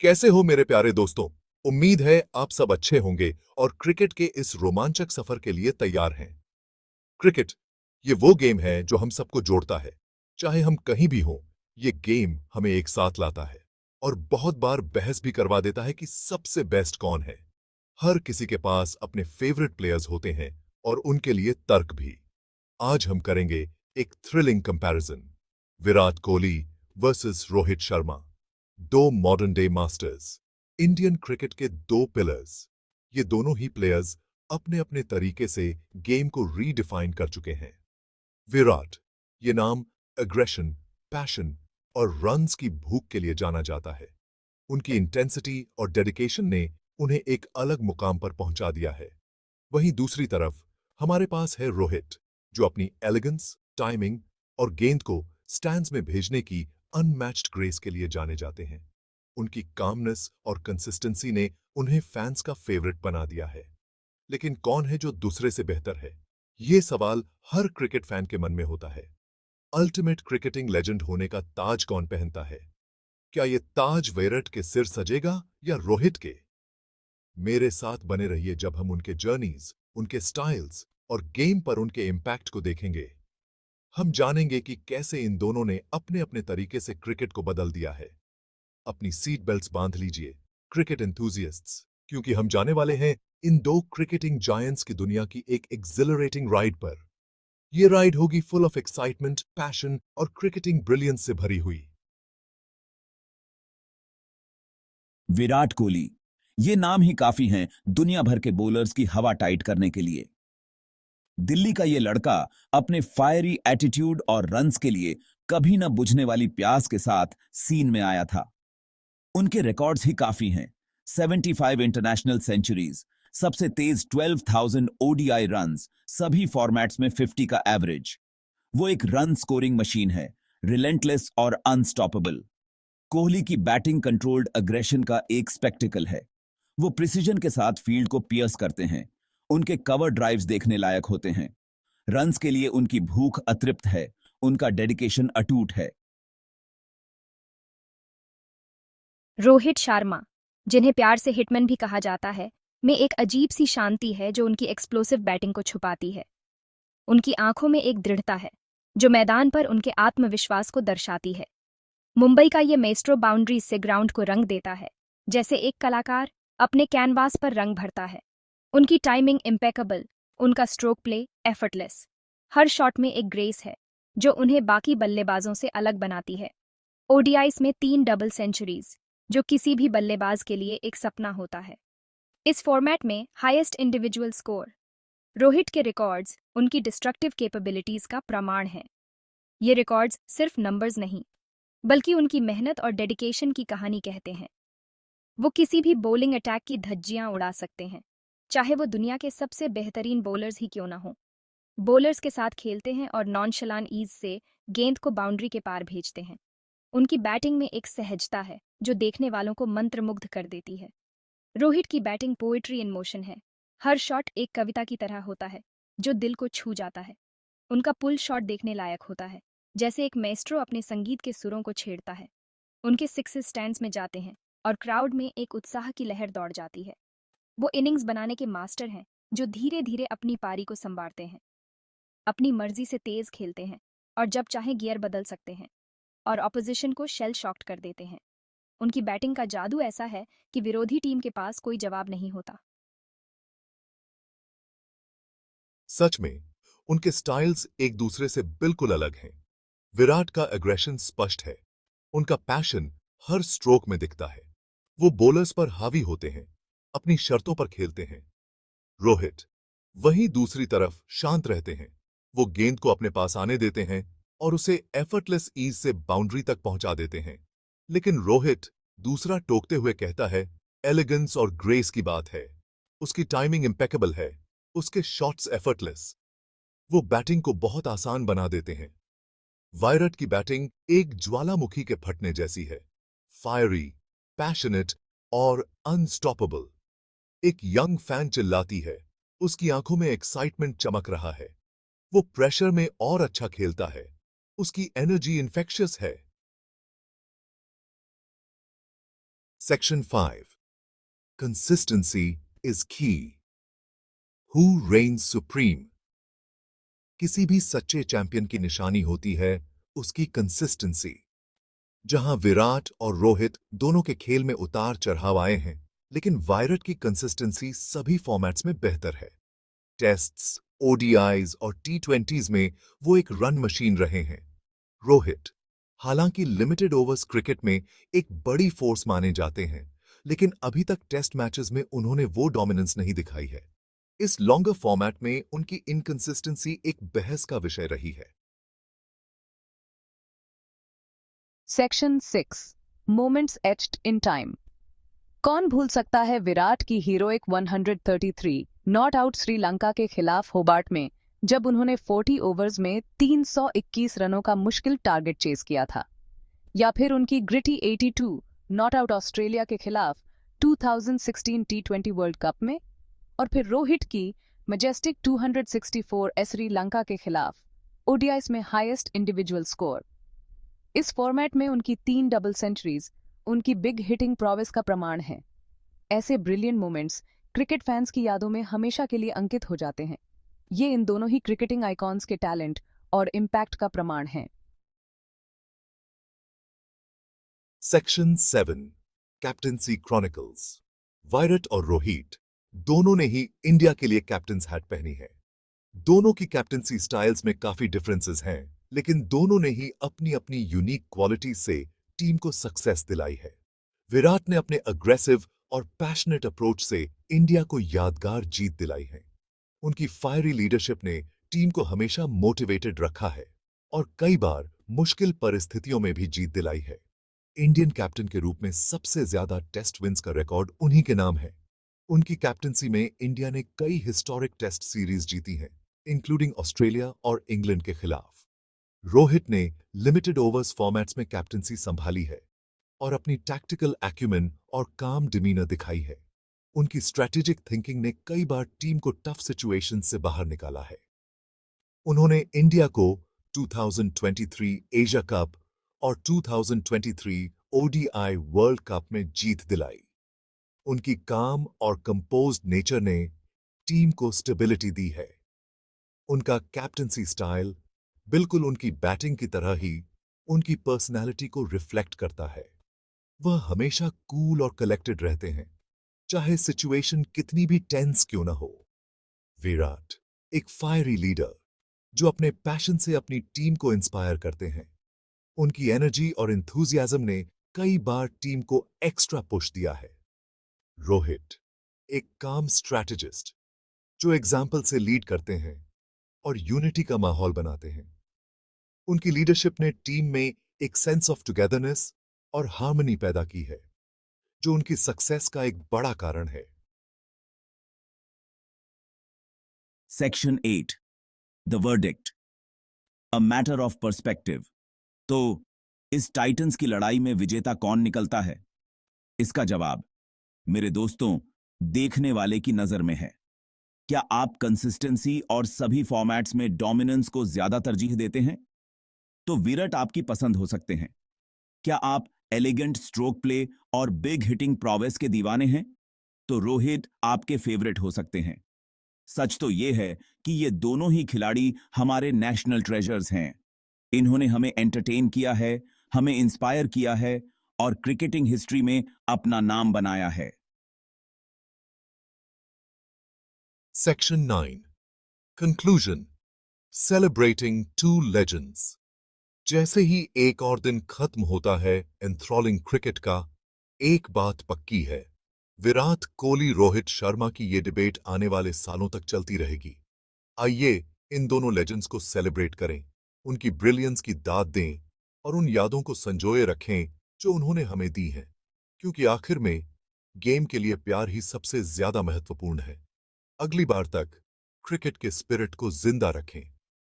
कैसे हो मेरे प्यारे दोस्तों। उम्मीद है आप सब अच्छे होंगे और क्रिकेट के इस रोमांचक सफर के लिए तैयार हैं। क्रिकेट ये वो गेम है जो हम सबको जोड़ता है। चाहे हम कहीं भी हों, ये गेम हमें एक साथ लाता है और बहुत बार बहस भी करवा देता है कि सबसे बेस्ट कौन है। हर किसी के पास अपने फेवरेट प्लेयर्स होते हैं और उनके लिए तर्क भी। आज हम करेंगे एक thrilling comparison. Virat Kohli versus Rohit Sharma, दो modern day masters, Indian cricket के दो पिलर्स। ये दोनों ही प्लेयर्स अपने अपने तरीके से गेम को रीडिफाइन कर चुके हैं। विराट, ये नाम एग्रेशन, पैशन और रन्स की भूख के लिए जाना जाता है। उनकी इंटेंसिटी और डेडिकेशन ने उन्हें एक अलग मुकाम पर पहुंचा दिया है। वहीं दूसरी तरफ हमारे पास है रोहित, जो अपनी एलिगेंस, टाइमिंग और गेंद को स्टैंड्स में भेजने की अनमैच्ड ग्रेस के लिए जाने जाते हैं। उनकी कामनेस और कंसिस्टेंसी ने उन्हें फैंस का फेवरेट बना दिया है। लेकिन कौन है जो दूसरे से बेहतर है? ये सवाल हर क्रिकेट फैन के मन में होता है। अल्टीमेट क्रिकेटिंग लेजेंड होने का ताज कौन पहनता है? क्या ये ताज विराट के सिर सजेगा या रोहित के? मेरे साथ बने रहिए जब हम उनके जर्नीज, उनके स्टाइल्स और गेम पर उनके इम्पैक्ट को देखेंगे। हम जानेंगे कि कैसे इन दोनों ने अपने अपने तरीके से क्रिकेट को बदल दिया है। अपनी सीट बेल्ट्स बांध लीजिए क्रिकेट एंथुजियास्ट्स, क्योंकि हम जाने वाले हैं इन दो क्रिकेटिंग जायंट्स की दुनिया की एक एक्सिलरेटिंग राइड पर। यह राइड होगी फुल ऑफ एक्साइटमेंट, पैशन और क्रिकेटिंग ब्रिलियंस से भरी हुई। विराट कोहली, ये नाम ही काफी हैं दुनिया भर के बॉलर्स की हवा टाइट करने के लिए। दिल्ली का ये लड़का अपने फायरी एटीट्यूड और रन्स के लिए कभी न बुझने वाली प्यास के साथ सीन में आया था। उनके रिकॉर्ड्स ही काफी हैं। 75 इंटरनेशनल सेंचुरीज, सबसे तेज 12,000 ओडीआई रन्स, सभी फॉर्मेट्स में 50 का एवरेज। वो एक रन स्कोरिंग मशीन है, रिलेंटलेस और अनस्टॉपेबल। कोहली की बैटिंग कंट्रोल्ड अग्रेशन का एक स्पेक्टिकल है। वो प्रिसीजन के साथ फील्ड को पियर्स करते हैं। उनके कवर ड्राइव्स देखने लायक होते हैं। रन्स के लिए उनकी भूख अतृप्त है, उनका डेडिकेशन अटूट है। रोहित शर्मा, जिन्हें प्यार से हिटमैन भी कहा जाता है, में एक अजीब सी शांति है जो उनकी एक्सप्लोसिव बैटिंग को छुपाती है। उनकी आंखों में एक दृढ़ता है जो मैदान पर उनके आत्मविश्वास को दर्शाती है। मुंबई का ये मेस्ट्रो बाउंड्रीज से ग्राउंड को रंग देता है, जैसे एक कलाकार अपने कैनवास पर रंग भरता है। उनकी टाइमिंग इम्पेकेबल, उनका स्ट्रोक प्ले एफर्टलेस। हर शॉट में एक ग्रेस है जो उन्हें बाकी बल्लेबाजों से अलग बनाती है। ओडीआईस में 3 डबल सेंचुरीज, जो किसी भी बल्लेबाज के लिए एक सपना होता है। इस फॉर्मेट में हाईएस्ट इंडिविजुअल स्कोर। रोहित के रिकॉर्ड्स उनकी डिस्ट्रक्टिव कैपेबिलिटीज का प्रमाण हैं। ये रिकॉर्ड्स सिर्फ नंबर्स नहीं, बल्कि उनकी मेहनत और डेडिकेशन की कहानी कहते हैं। वो किसी भी बॉलिंग अटैक की धज्जियां उड़ा सकते हैं, चाहे वो दुनिया के सबसे बेहतरीन बॉलर्स ही क्यों ना हो। बॉलर्स के साथ खेलते हैं और नॉनशलान ईज से गेंद को बाउंड्री के पार भेजते हैं। उनकी बैटिंग में एक सहजता है जो देखने वालों को मंत्रमुग्ध कर देती है। रोहित की बैटिंग पोएट्री इन मोशन है। हर शॉट एक कविता की तरह होता है जो दिल को छू जाता है। उनका पुल शॉट देखने लायक होता है, जैसे एक मैस्ट्रो अपने संगीत के सुरों को छेड़ता है। उनके सिक्सेस स्टैंड्स में जाते हैं और क्राउड में एक उत्साह की लहर दौड़ जाती है। वो इनिंग्स बनाने के मास्टर हैं जो धीरे धीरे अपनी पारी को संवारते हैं। अपनी मर्जी से तेज खेलते हैं और जब चाहे गियर बदल सकते हैं और ऑपोजिशन को शेल शॉक्ड कर देते हैं। उनकी बैटिंग का जादू ऐसा है कि विरोधी टीम के पास कोई जवाब नहीं होता। सच में उनके स्टाइल्स एक दूसरे से बिल्कुल अलग हैं। विराट का एग्रेशन स्पष्ट है, उनका पैशन हर स्ट्रोक में दिखता है। वो बॉलर्स पर हावी होते हैं, अपनी शर्तों पर खेलते हैं। रोहित वहीं दूसरी तरफ शांत रहते हैं। वो गेंद को अपने पास आने देते हैं और उसे एफर्टलेस ईज से बाउंड्री तक पहुंचा देते हैं। लेकिन रोहित दूसरा टोकते हुए कहता है, एलिगेंस और ग्रेस की बात है। उसकी टाइमिंग इम्पेकेबल है, उसके शॉट्स एफर्टलेस। वो बैटिंग को बहुत आसान बना देते हैं। विराट की बैटिंग एक ज्वालामुखी के फटने जैसी है, फायरी, पैशनेट और अनस्टॉपेबल। एक यंग फैन चिल्लाती है, उसकी आंखों में एक्साइटमेंट चमक रहा है। वो प्रेशर में और अच्छा खेलता है, उसकी एनर्जी इन्फेक्शियस है। Section 5. Consistency is key. Who reigns supreme? किसी भी सच्चे चैंपियन की निशानी होती है उसकी कंसिस्टेंसी। जहां विराट और रोहित दोनों के खेल में उतार चढ़ाव आए हैं, लेकिन विराट की कंसिस्टेंसी सभी फॉर्मेट्स में बेहतर है। टेस्ट्स, ओडीआईज और टी20s में वो एक रन मशीन रहे हैं। रोहित, हालांकि लिमिटेड ओवर्स क्रिकेट में एक बड़ी फोर्स माने जाते हैं, लेकिन अभी तक टेस्ट मैचेस में उन्होंने वो डोमिनेंस नहीं दिखाई है। इस लॉन्गर फॉर्मेट में उनकी इनकंसिस्टेंसी एक बहस का विषय रही है। Section 6 moments etched in time. कौन भूल सकता है विराट की हीरोइक 133 नॉट आउट श्रीलंका के खिलाफ होबार्ट में, जब उन्होंने 40 ओवर्स में 321 रनों का मुश्किल टारगेट चेस किया था। या फिर उनकी ग्रिटी 82 नॉट आउट ऑस्ट्रेलिया के खिलाफ 2016 टी20 वर्ल्ड कप में, और फिर रोहित की मैजेस्टिक 264 श्रीलंका के खिलाफ ओडीआईज में हाईएस्ट इंडिविजुअल स्कोर। इस फॉर्मेट में उनकी 3 डबल सेंचुरीज उनकी बिग हिटिंग प्रोवेस का प्रमाण है। ऐसे ब्रिलियंट मोमेंट्स क्रिकेट फैंस की यादों में हमेशा के लिए अंकित हो जाते हैं। ये इन दोनों ही क्रिकेटिंग आइकॉन्स के टैलेंट और इम्पैक्ट का प्रमाण है। सेक्शन 7. Captaincy chronicles. विराट और रोहित दोनों ने ही इंडिया के लिए कैप्टन्स हैट पहनी है। दोनों की कैप्टेंसी स्टाइल्स में काफी डिफरेंसेस हैं, लेकिन दोनों ने ही अपनी अपनी यूनिक क्वालिटीज से टीम को सक्सेस दिलाई है। विराट ने अपने अग्रेसिव और पैशनेट अप्रोच से इंडिया को यादगार जीत दिलाई है। उनकी फायरी लीडरशिप ने टीम को हमेशा मोटिवेटेड रखा है और कई बार मुश्किल परिस्थितियों में भी जीत दिलाई है। इंडियन कैप्टन के रूप में सबसे ज्यादा टेस्ट विन्स का रिकॉर्ड उन्हीं के नाम है। उनकी कैप्टनसी में इंडिया ने कई हिस्टोरिक टेस्ट सीरीज जीती हैं, इंक्लूडिंग ऑस्ट्रेलिया और इंग्लैंड के खिलाफ। रोहित ने लिमिटेड ओवर्स फॉर्मेट्स में कैप्टनसी संभाली है और अपनी टैक्टिकल एक्यूमेन और काम डिमीनर दिखाई है। उनकी स्ट्रैटेजिक थिंकिंग ने कई बार टीम को टफ सिचुएशन से बाहर निकाला है। उन्होंने इंडिया को 2023 एशिया कप और 2023 ओडीआई वर्ल्ड कप में जीत दिलाई। उनकी काम और कंपोज्ड नेचर ने टीम को स्टेबिलिटी दी है। उनका कैप्टनसी स्टाइल बिल्कुल उनकी बैटिंग की तरह ही उनकी पर्सनैलिटी को रिफ्लेक्ट करता है। वह हमेशा कूल और कलेक्टेड रहते हैं, चाहे सिचुएशन कितनी भी टेंस क्यों ना हो। विराट एक फायरी लीडर जो अपने पैशन से अपनी टीम को इंस्पायर करते हैं। उनकी एनर्जी और एंथुसियाज्म ने कई बार टीम को एक्स्ट्रा पुश दिया है। रोहित एक काम स्ट्रैटेजिस्ट जो एग्जाम्पल से लीड करते हैं और यूनिटी का माहौल बनाते हैं। उनकी लीडरशिप ने टीम में एक सेंस ऑफ टुगेदरनेस और हार्मनी पैदा की है, जो उनकी सक्सेस का एक बड़ा कारण है। Section 8 the verdict a matter of perspective. तो इस टाइटंस की लड़ाई में विजेता कौन निकलता है? इसका जवाब मेरे दोस्तों देखने वाले की नजर में है। क्या आप कंसिस्टेंसी और सभी फॉर्मेट्स में डोमिनेंस को ज्यादा तरजीह देते हैं? तो विराट आपकी पसंद हो सकते हैं। क्या आप एलिगेंट स्ट्रोक प्ले और बिग हिटिंग प्रोवेस के दीवाने हैं? तो रोहित आपके फेवरेट हो सकते हैं। सच तो यह है कि ये दोनों ही खिलाड़ी हमारे नेशनल ट्रेजर्स हैं। इन्होंने हमें एंटरटेन किया है, हमें इंस्पायर किया है और क्रिकेटिंग हिस्ट्री में अपना नाम बनाया है। Section 9. Conclusion. Celebrating two legends. जैसे ही एक और दिन खत्म होता है एंथ्रॉलिंग क्रिकेट का, एक बात पक्की है, विराट कोहली रोहित शर्मा की ये डिबेट आने वाले सालों तक चलती रहेगी। आइए इन दोनों लेजेंड्स को सेलिब्रेट करें, उनकी ब्रिलियंस की दाद दें और उन यादों को संजोए रखें जो उन्होंने हमें दी हैं, क्योंकि आखिर में गेम के लिए प्यार ही सबसे ज्यादा महत्वपूर्ण है। अगली बार तक क्रिकेट के स्पिरिट को जिंदा रखें।